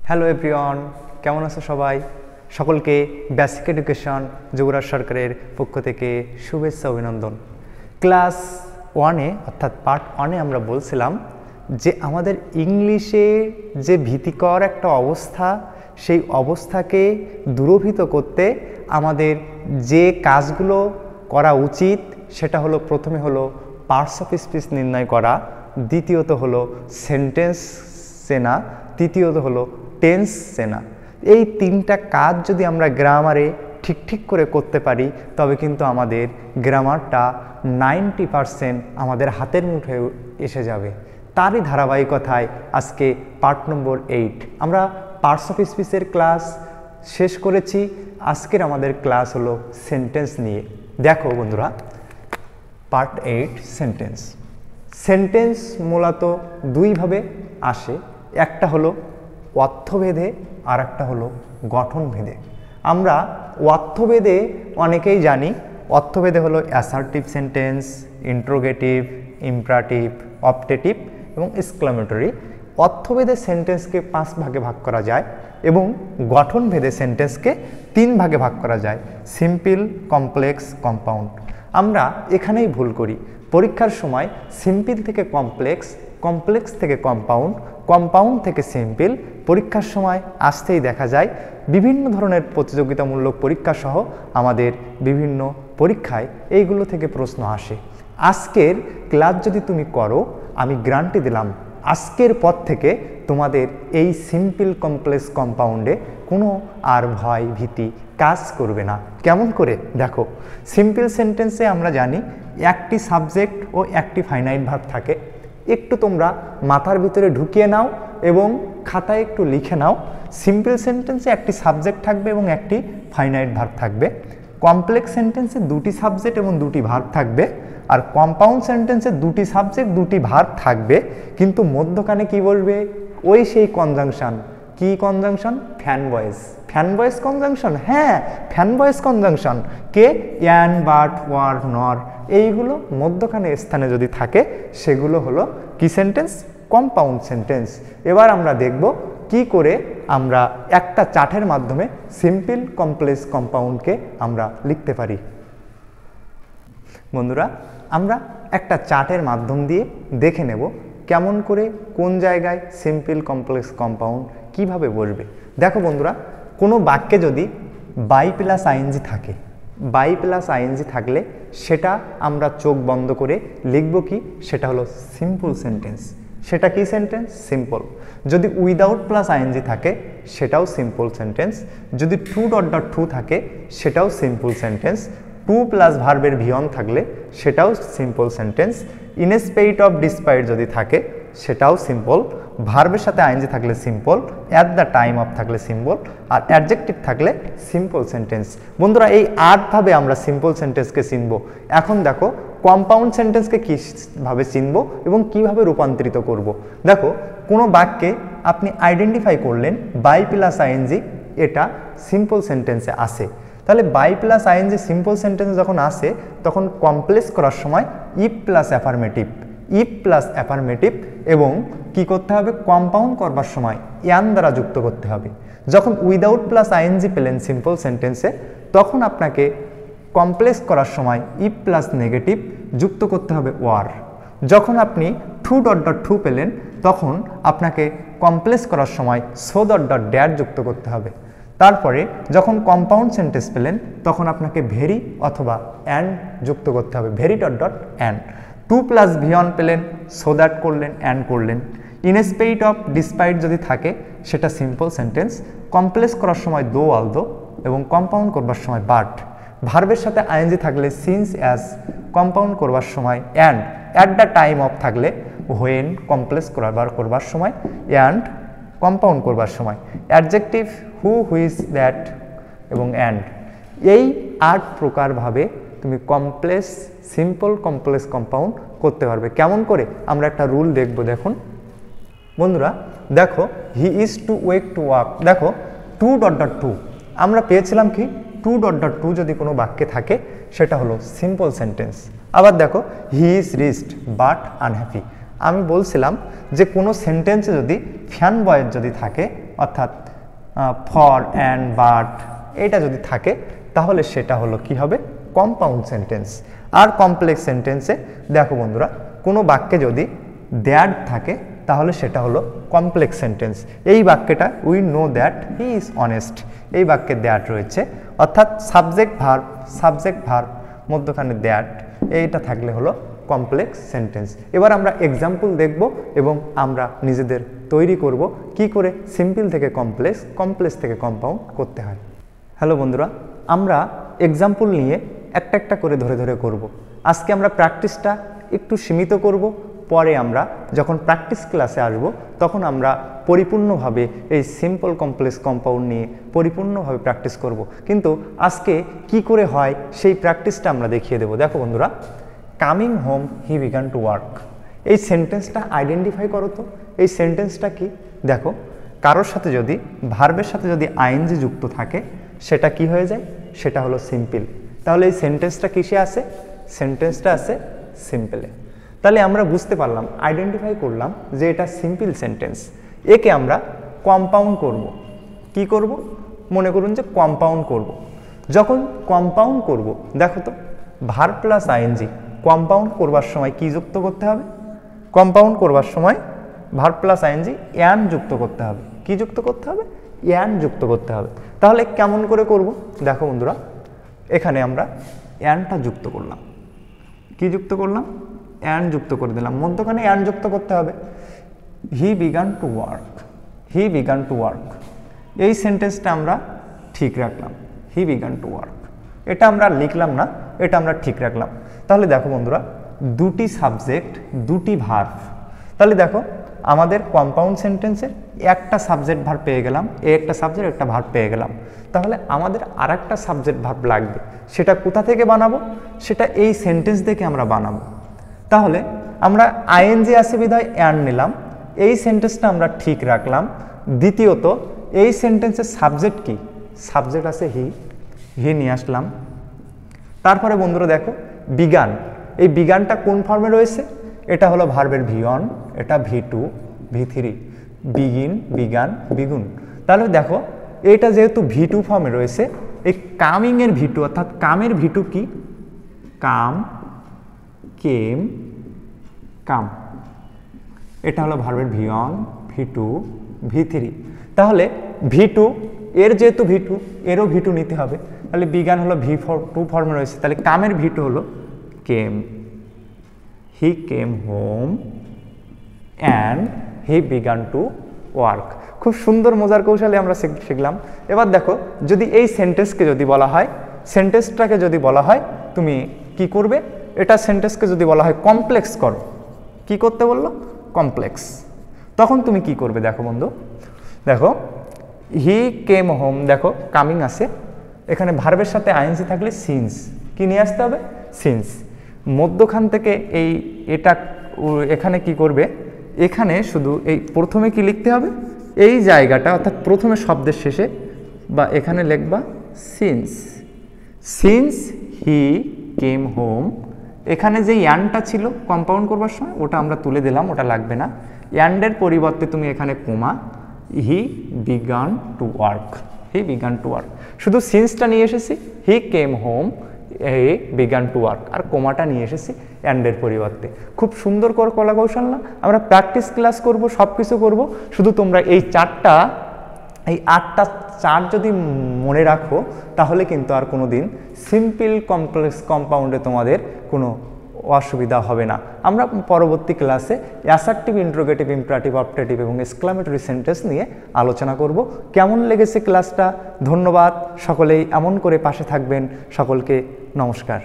Hello everyone, কেমন আছো সবাই? সকলকে বেসিক এডুকেশন যুবরাজ সরকারের পক্ষ থেকে শুভেচ্ছা অভিনন্দন। ক্লাস 1-এ অর্থাৎ পার্ট 1-এ আমরা বলছিলাম যে আমাদের ইংলিশে যে ভীতিকর একটা অবস্থা, সেই অবস্থাকে দূরীভূত করতে আমাদের যে কাজগুলো করা উচিত সেটা হলো, প্রথমে হলো পার্টস অফ স্পিচ নির্ণয় করা, দ্বিতীয়ত হলো সেন্টেন্স চেনা, তৃতীয়ত হলো টেন্স চেনা। এই তিনটা কাজ যদি আমরা গ্রামারে ঠিক করে করতে পারি তবে কিন্তু আমাদের গ্রামারটা 90% আমাদের হাতের মুঠোয় এসে যাবে। তারই ধারাবাহিকতায় আজকে পার্ট নম্বর 8 আমরা পার্টস অফ স্পিচের ক্লাস শেষ করেছি। আজকের আমাদের ক্লাস হলো সেন্টেন্স নিয়ে। দেখো বন্ধুরা, পার্ট 8 সেন্টেন্স। সেন্টেন্স মূলত দুইভাবে আসে, একটা হলো অর্থভেদে আর একটা হলো গঠনভেদে। আমরা অর্থভেদে অনেকেই জানি, অর্থভেদে হলো assertive sentence, interrogative, imperative, optative এবং এক্সক্লামেটরি। অর্থভেদে সেন্টেন্সকে 5 ভাগে ভাগ করা যায় এবং গঠনভেদে সেন্টেন্সকে 3 ভাগে ভাগ করা যায়, সিম্পল, কমপ্লেক্স, কম্পাউন্ড। আমরা এখানেই ভুল করি। পরীক্ষার সময় সিম্পল থেকে কমপ্লেক্স, কমপ্লেক্স থেকে কম্পাউন্ড, কম্পাউন্ড থেকে সিম্পল পরীক্ষার সময় আসতেই দেখা যায়। বিভিন্ন ধরনের প্রতিযোগিতামূলক পরীক্ষা সহ আমাদের বিভিন্ন পরীক্ষায় এইগুলো থেকে প্রশ্ন আসে। আজকের ক্লাস যদি তুমি করো, আমি গ্যারান্টি দিলাম আজকের পর থেকে তোমাদের এই সিম্পল, কমপ্লেক্স, কম্পাউন্ডে কোনো আর ভয় ভীতি কাজ করবে না। কেমন করে? দেখো, সিম্পল সেন্টেন্সে আমরা জানি একটি সাবজেক্ট ও একটি ফাইনাইট ভার্ব থাকে। একটু তোমরা মাথার ভিতরে ঢুকিয়ে নাও এবং খাতায় একটু লিখে নাও। সিম্পল সেন্টেন্সে একটি সাবজেক্ট থাকবে এবং একটি ফাইনাইট ভার্ব থাকবে। কমপ্লেক্স সেন্টেন্সে 2টি সাবজেক্ট এবং 2টি ভার্ব থাকবে। আর কম্পাউন্ড সেন্টেন্সে 2টি সাবজেক্ট 2টি ভার্ব থাকবে, কিন্তু মধ্যখানে কি বলবে? ওই সেই কনজাংশন। কি conjunction? Fanboys. Fanboys conjunction, হ্যাঁ, ফ্যান ভয়েস কনজাংশন। কে? অ্যান, বাট, ওয়ার, নর, এইগুলো মধ্যখানে স্থানে যদি থাকে সেগুলো হলো কি সেন্টেন্স? Compound sentence. এবার আমরা দেখব কি করে আমরা একটা চার্টের মাধ্যমে সিম্পল, কমপ্লেক্স, কম্পাউন্ডকে আমরা লিখতে পারি। বন্ধুরা, আমরা একটা চার্টের মাধ্যম দিয়ে দেখে নেব কেমন করে কোন জায়গায় সিম্পল, কমপ্লেক্স, কম্পাউন্ড কিভাবে বসবে। দেখো বন্ধুরা, কোনো বাক্যে যদি বাই প্লাস আইএনজি থাকে, বাই প্লাস আইএনজি থাকলে সেটা আমরা চোখ বন্ধ করে লিখব কি? সেটা হলো সিম্পল সেন্টেন্স। সেটা কি সেন্টেন্স? সিম্পল। যদি উইদাউট প্লাস আইএনজি থাকে সেটাও সিম্পল সেন্টেন্স। যদি টু থাকে সেটাও সিম্পল সেন্টেন্স। 2+ ভার্বের ভিয়ন থাকলে সেটাও সিম্পল সেন্টেন্স। ইনস্পেইট অফ ডিসপাইট যদি থাকে সেটাও সিম্পল। ভার্বের সাথে আইএনজি থাকলে simple, at the time of থাকলে সিম্পল, আর অ্যাডজেক্টিভ থাকলে সিম্পল সেন্টেন্স। বন্ধুরা, এই 8ভাবে আমরা সিম্পল সেন্টেন্সকে চিনব। এখন দেখো কম্পাউন্ড সেন্টেন্সকে কীভাবে চিনব এবং কিভাবে রূপান্তরিত করব। দেখো, কোনো বাক্যে আপনি আইডেন্টিফাই করলেন বাই প্লাস আইএনজি, এটা সিম্পল সেন্টেন্সে আসে। তাহলে by plus ING simple sentence যখন আসে তখন কমপ্লেক্স করার সময় if plus affirmative, if plus affirmative, এবং কি করতে হবে? কম্পাউন্ড করবার সময় ইয়ান দ্বারা যুক্ত করতে হবে। যখন উইদাউট প্লাস আইএনজি পেলেন সিম্পল সেন্টেন্সে, তখন আপনাকে কমপ্লেক্স করার সময় ইফ প্লাস নেগেটিভ যুক্ত করতে হবে ওয়ার। যখন আপনি টু পেলেন তখন আপনাকে কমপ্লেক্স করার সময় ড্যাট যুক্ত করতে হবে। তারপরে যখন কম্পাউন্ড সেন্টেন্স পেলেন তখন আপনাকে ভেরি অথবা অ্যান্ড যুক্ত করতে হবে, ভেরি অ্যান্ড। 2+ ভিয়ন পেলেন, দ্যাট করলেন, অ্যান্ড করলেন। ইনস্পেইট অফ ডিসপাইট যদি থাকে সেটা সিম্পল সেন্টেন্স। কমপ্লেক্স করার সময় দো, অলদো, এবং কম্পাউন্ড করবার সময় বাট। ভার্বের সাথে আইএনজি থাকলে সিন্স, অ্যাজ। কম্পাউন্ড করবার সময় and. At the time of থাকলে হোয়েন, কমপ্লেক্স করবার সময়, অ্যান্ড কম্পাউন্ড করবার সময় অ্যাডজেক্টিভ হু, হুইচ, দ্যাট এবং অ্যান্ড। এই 8 প্রকারভাবে তুমি কমপ্লেক্স, সিম্পল, কমপ্লেক্স, কম্পাউন্ড করতে পারবে। কেমন করে? আমরা একটা রুল দেখব। দেখুন বন্ধুরা, দেখো, he is two ওয়েক to walk. দেখো, টু আমরা পেয়েছিলাম কি? টু যদি কোনো বাক্যে থাকে সেটা হলো সিম্পল সেন্টেন্স। আবার দেখো, he is reached but unhappy. আমি বলছিলাম যে কোনো সেন্টেন্সে যদি ফ্যান বয়ের যদি থাকে অর্থাৎ ফর অ্যান্ড বাট এটা যদি থাকে তাহলে সেটা হলো কি হবে কম্পাউন্ড সেন্টেন্স। আর কমপ্লেক্স সেন্টেন্সে দেখো বন্ধুরা কোনো বাক্যে যদি দ্যাট থাকে তাহলে সেটা হলো কমপ্লেক্স সেন্টেন্স। এই বাক্যটা we know that he is honest, এই বাক্যে দ্যাট রয়েছে অর্থাৎ সাবজেক্ট ভার্ব মধ্যখানে দ্যাট এইটা থাকলে হলো কমপ্লেক্স সেন্টেন্স। এবার আমরা এক্সাম্পল দেখব এবং আমরা নিজেদের তৈরি করব কি করে সিম্পল থেকে কমপ্লেক্স থেকে কম্পাউন্ড করতে হয়। হ্যালো বন্ধুরা, আমরা এক্সাম্পল নিয়ে একটা একটা করে ধরে ধরে করব। আজকে আমরা প্র্যাকটিসটা একটু সীমিত করব, পরে আমরা যখন প্র্যাকটিস ক্লাসে আসব তখন আমরা পরিপূর্ণভাবে এই সিম্পল কমপ্লেক্স কম্পাউন্ড নিয়ে পরিপূর্ণভাবে প্র্যাকটিস করব। কিন্তু আজকে কি করে হয় সেই প্র্যাকটিসটা আমরা দেখিয়ে দেব। দেখো বন্ধুরা, coming home he began to work, এই সেন্টেন্সটা আইডেন্টিফাই করো তো। এই সেন্টেন্সটা কি? দেখো, কারোর সাথে যদি ভার্বের সাথে যদি আইএনজি যুক্ত থাকে সেটা কি হয়ে যায়? সেটা হলো সিম্পল। তাহলে এই সেন্টেন্সটা কিসে আছে? সেন্টেন্সটা আছে সিম্পলে। তাহলে আমরা বুঝতে পারলাম, আইডেন্টিফাই করলাম যে এটা সিম্পল সেন্টেন্স। একে আমরা কম্পাউন্ড করব। কি করব? মনে করুন যে কম্পাউন্ড করব। যখন কম্পাউন্ড করব, দেখো তো ভার্ব প্লাস আইএনজি কম্পাউন্ড করবার সময় কি যুক্ত করতে হবে? কম্পাউন্ড করবার সময় ভার্ব প্লাস আইএনজি অ্যান যুক্ত করতে হবে। কি যুক্ত করতে হবে? অ্যান যুক্ত করতে হবে। তাহলে কেমন করে করব? দেখো বন্ধুরা, এখানে আমরা অ্যানটা যুক্ত করলাম। কি যুক্ত করলাম? অ্যান যুক্ত করে দিলাম, মধ্যখানে অ্যান যুক্ত করতে হবে। হি began to work, he began to work, এই সেন্টেন্সটা আমরা ঠিক রাখলাম। হি বিগান টু ওয়ার্ক, এটা আমরা লিখলাম না, এটা আমরা ঠিক রাখলাম। তাহলে দেখো বন্ধুরা, দুটি সাবজেক্ট দুটি ভার্ব। তাহলে দেখো আমাদের কম্পাউন্ড সেন্টেন্সের একটা সাবজেক্ট ভার্ব পেয়ে গেলাম, একটা সাবজেক্ট একটা ভার্ব পেয়ে গেলাম। তাহলে আমাদের আর একটা সাবজেক্ট ভার্ব লাগবে, সেটা কোথা থেকে বানাবো? সেটা এই সেন্টেন্স দেখে আমরা বানাবো। তাহলে আমরা আইএনজি আছে বিধায় অ্যান নিলাম, এই সেন্টেন্সটা আমরা ঠিক রাখলাম। দ্বিতীয়ত এই সেন্টেন্সের সাবজেক্ট কি? সাবজেক্ট আছে হি, হি নিয়ে আসলাম। তারপরে বন্ধুরা দেখো বিগান, এই বিগানটা কোন ফর্মে রয়েছে? এটা হলো ভার্বের ভি1, এটা ভি2, ভি3, বিগিন, বিগান, বিগুন। তাহলে দেখো এটা যেহেতু ভি2 ফর্মে রয়েছে, এই কামিং এর ভি2 অর্থাৎ কামের ভি2 কি? কাম, কেম, কাম। এটা হলো ভার্বের ভি1, ভি2, ভি3। তাহলে ভি2 এর যেহেতু ভি2, এরও ভি2 নিতে হবে। তাহলে বিগান হলো ভি2 ফর্মে রয়েছে, তাহলে কামের ভি2 হলো came. He came home and he began to work. খুব সুন্দর মজার কৌশলে আমরা শিখলাম। এবার দেখো, যদি এই সেন্টেন্সকে যদি বলা হয়, সেন্টেন্সটাকে যদি বলা হয় তুমি কি করবে? এটা সেন্টেন্সকে যদি বলা হয় কমপ্লেক্স করো, কি করতে বললো? কমপ্লেক্স। তখন তুমি কি করবে? দেখো বন্ধু, দেখো হি কেম হোম, দেখো কামিং আছে, এখানে ভার্বের সাথে আইএনজি থাকলে সিন্স কি নিয়ে আসতে হবে? সিন্স। মধ্যখান থেকে এই এটা এখানে কি করবে? এখানে শুধু এই প্রথমে কি লিখতে হবে? এই জায়গাটা অর্থাৎ প্রথমে শব্দের শেষে বা এখানে লিখবা since. Since he came home, এখানে যে অ্যান্ডটা ছিল কম্পাউন্ড করবার সময় ওটা আমরা তুলে দিলাম, ওটা লাগবে না। অ্যান্ডের পরিবর্তে তুমি এখানে comma, he began to work, he began to work. শুধু সিন্সটা নিয়ে এসেছি, he came home, he began to work, আর কোমাটা নিয়ে এসেছি অ্যান্ডের পরিবর্তে। খুব সুন্দর করে কলা কৌশল না? আমরা প্র্যাকটিস ক্লাস করব, সব কিছু করবো, শুধু তোমরা এই 8টা চার্ট যদি মনে রাখো তাহলে কিন্তু আর কোনো দিন সিম্পল কমপ্লেক্স কম্পাউন্ডে তোমাদের কোনো অসুবিধা হবে না। আমরা পরবর্তী ক্লাসে অ্যাসার্টিভ, ইন্ট্রোগেটিভ, ইম্পারেটিভ, অবজেক্টিভ এবং এক্সক্লামেটরি সেন্টেন্স নিয়ে আলোচনা করব। কেমন লেগেছে ক্লাসটা? ধন্যবাদ। সকলেই এমন করে পাশে থাকবেন। সকলকে নমস্কার।